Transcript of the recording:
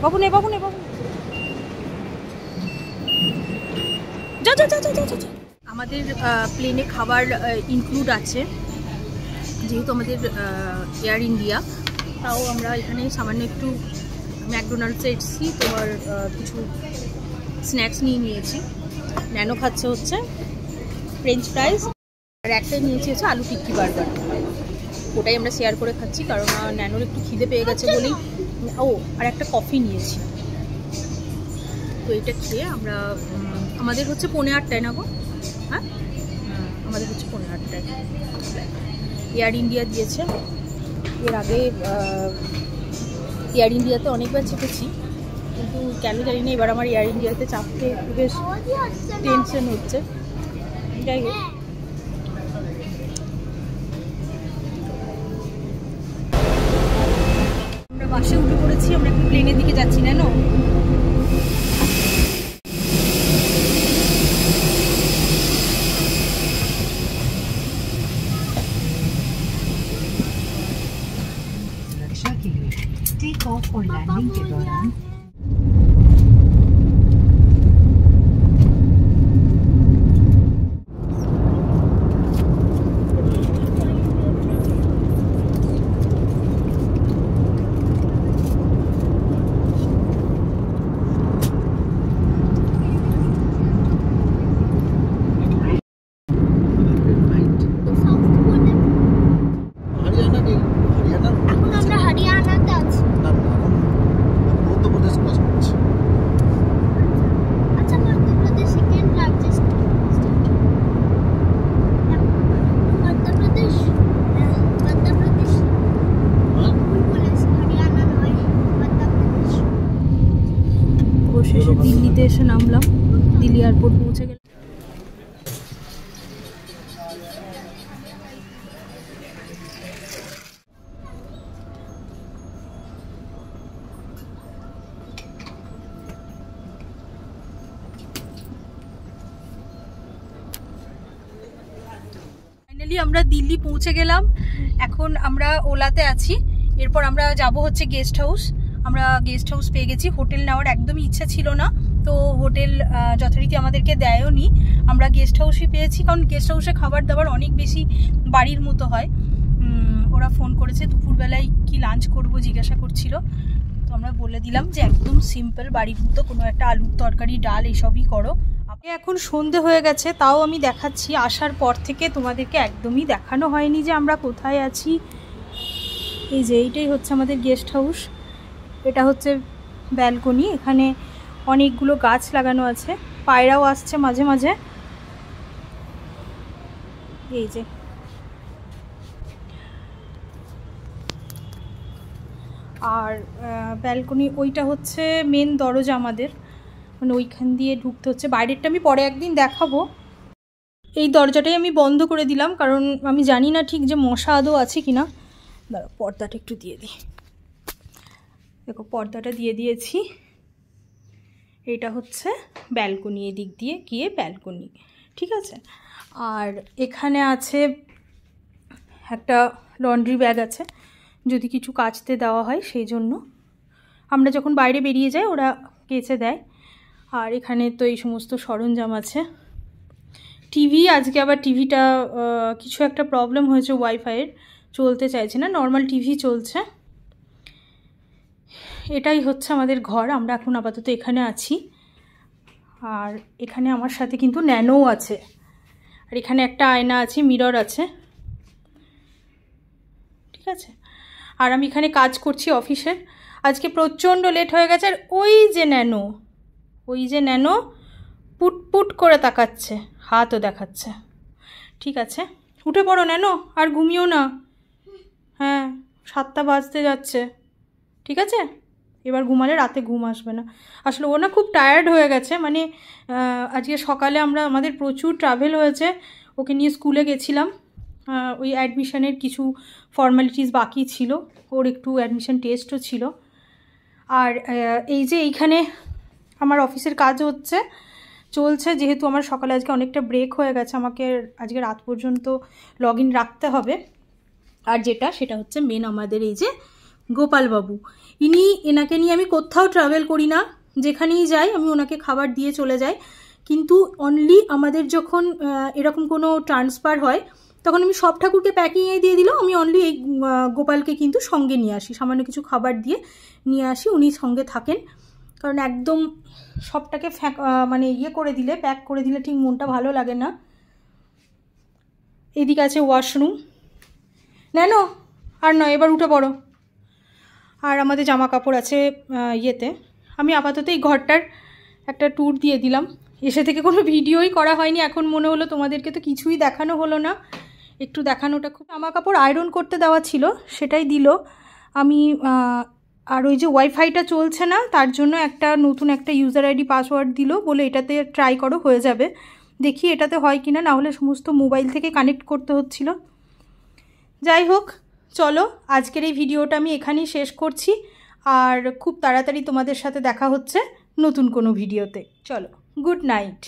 বাবু নে বাবু নে বাবু, যা যা যা যা যা যা। আমাদের প্লেনে খাবার ইনক্লুড আছে, যেহেতু আমাদের এয়ার ইন্ডিয়া। তাও আমরা এখানে সামান্য একটু ম্যাকডোনাল্ডসে এসেছি, তোমার কিছু স্ন্যাক্স নিয়ে নিয়েছি। ন্যানো খাচ্ছে হচ্ছে ফ্রেঞ্চ ফ্রাইজ, আর একটাই নিয়েছি হচ্ছে আলু টিক্কি বার্গার। ওটাই আমরা শেয়ার করে খাচ্ছি, কারণ ন্যানোর একটু খিদে পেয়ে গেছে বলেই। ও আর একটা কফি নিয়েছি। তো এটা খেয়ে আমরা, আমাদের হচ্ছে 8:45 না গো? হ্যাঁ, আমাদের হচ্ছে 8:45। এয়ার ইন্ডিয়া দিয়েছে। এর আগে এয়ার ইন্ডিয়াতে অনেকবার চেপেছি, কিন্তু কেন জানি না এবার আমার এয়ার ইন্ডিয়াতে চাপতে বেশ টেনশন হচ্ছে। যাই হোক, আমরা বাসে উঠে পড়েছি, আমরা একটু প্লেনের দিকে যাচ্ছি না। टेक ऑफ और लैंडिंग के दौरान অবশেষে দিল্লিতে এসে নামলাম, দিল্লি এয়ারপোর্ট পৌঁছে গেলাম। ফাইনালি আমরা দিল্লি পৌঁছে গেলাম। এখন আমরা ওলাতে আছি, এরপর আমরা যাব হচ্ছে গেস্ট হাউস। আমরা গেস্ট হাউস পেয়ে গেছি। হোটেল নেওয়ার একদমই ইচ্ছা ছিল না, তো হোটেল যথারীতি আমাদেরকে দেয়ও নি। আমরা গেস্ট হাউসই পেয়েছি, কারণ গেস্ট হাউসে খাবার দাবার অনেক বেশি বাড়ির মতো হয়। ওরা ফোন করেছে দুপুরবেলায় কি লাঞ্চ করব জিজ্ঞাসা করছিল, তো আমরা বলে দিলাম যে একদম সিম্পল বাড়ির মতো কোনো একটা আলুর তরকারি, ডাল এইসবই করো। এখন সন্ধে হয়ে গেছে, তাও আমি দেখাচ্ছি। আসার পর থেকে তোমাদেরকে একদমই দেখানো হয়নি যে আমরা কোথায় আছি। এই যে এইটাই হচ্ছে আমাদের গেস্ট হাউস, এটা হচ্ছে ব্যালকনি। এখানে অনেকগুলো গাছ লাগানো আছে, পায়রাও আসছে মাঝে মাঝে। এই যে আর ব্যালকনি, ওইটা হচ্ছে মেন দরজা আমাদের, মানে ওইখান দিয়ে ঢুকতে হচ্ছে। বাইরেরটা আমি পরে একদিন দেখাবো। এই দরজাটাই আমি বন্ধ করে দিলাম, কারণ আমি জানি না ঠিক যে মশা আদৌ আছে কিনা। দাঁড়াও, পর্দাটা একটু দিয়ে দিই। দেখো, পর্দাটা দিয়ে দিয়েছি। এটা হচ্ছে ব্যালকনি, এদিক দিয়ে গিয়ে ব্যালকনি, ঠিক আছে। আর এখানে আছে একটা লন্ড্রি ব্যাগ আছে, যদি কিছু কাচতে দেওয়া হয় সেই জন্য। আমরা যখন বাইরে বেরিয়ে যাই ওরা কেচে দেয়। আর এখানে তো এই সমস্ত সরঞ্জাম আছে। টিভি, আজকে আবার টিভিটা কিছু একটা প্রবলেম হয়েছে, ওয়াইফাইয়ের চলতে চাইছে না, নর্মাল টিভি চলছে। এটাই হচ্ছে আমাদের ঘর। আমরা এখন আপাতত এখানে আছি। আর এখানে আমার সাথে কিন্তু ন্যানোও আছে। আর এখানে একটা আয়না আছে, মিরর আছে, ঠিক আছে। আর আমি এখানে কাজ করছি অফিসের। আজকে প্রচণ্ড লেট হয়ে গেছে। আর ওই যে ন্যানো পুট পুট করে তাকাচ্ছে, হাতও দেখাচ্ছে। ঠিক আছে, উঠে পড়ো ন্যানো, আর ঘুমিও না। হ্যাঁ, 7টা বাজতে যাচ্ছে, ঠিক আছে। এবার ঘুমালে রাতে ঘুম আসবে না। আসলে ও না খুব টায়ার্ড হয়ে গেছে, মানে আজকে সকালে আমাদের প্রচুর ট্রাভেল হয়েছে। ওকে নিয়ে স্কুলে গেছিলাম, ওই অ্যাডমিশনের কিছু ফর্মালিটিস বাকি ছিল, ওর একটু অ্যাডমিশন টেস্টও ছিল। আর এই যে এইখানে আমার অফিসের কাজ চলছে, যেহেতু আমার সকালে আজকে অনেকটা ব্রেক হয়ে গেছে, আমাকে আজকে রাত পর্যন্ত লগ ইন রাখতে হবে। আর সেটা হচ্ছে মেন আমাদের এই যে গোপালবাবু, এনাকে নিয়ে আমি কোথাও ট্রাভেল করি না, যেখানেই যাই আমি ওনাকে খাবার দিয়ে চলে যাই। কিন্তু অনলি আমাদের যখন এরকম কোনো ট্রান্সফার হয় তখন আমি সব ঠাকুরকে প্যাকিংয়ে দিয়ে দিলেও আমি অনলি এই গোপালকে কিন্তু সঙ্গে নিয়ে আসি, সামান্য কিছু খাবার দিয়ে নিয়ে আসি, উনি সঙ্গে থাকেন। কারণ একদম সবটাকে মানে করে দিলে, প্যাক করে দিলে ঠিক মনটা ভালো লাগে না। এদিকে আছে ওয়াশরুম, নেনো আর নয়, এবার উঠে পড়ো। আর আমাদের জামা কাপড় আছে আমি আপাতত এই ঘরটার একটা ট্যুর দিয়ে দিলাম। এসে থেকে কোনো ভিডিওই করা হয়নি, এখন মনে হলো তোমাদেরকে তো কিছুই দেখানো হলো না, একটু দেখানোটা খুব। জামা কাপড় আয়রন করতে দেওয়া ছিল, সেটাই দিল। আমি আর ওই যে ওয়াইফাইটা চলছে না, তার জন্য নতুন একটা ইউজার আইডি পাসওয়ার্ড দিল, বলে এটাতে ট্রাই করো, হয়ে যাবে। দেখি এটাতে হয় কিনা, না হলে সমস্ত মোবাইল থেকে কানেক্ট করতে হচ্ছিল। যাই হোক, চলো আজকের এই ভিডিওটা আমি এখানেই শেষ করছি, আর খুব তাড়াতাড়ি তোমাদের সাথে দেখা হচ্ছে নতুন কোনো ভিডিওতে। চলো, গুড নাইট।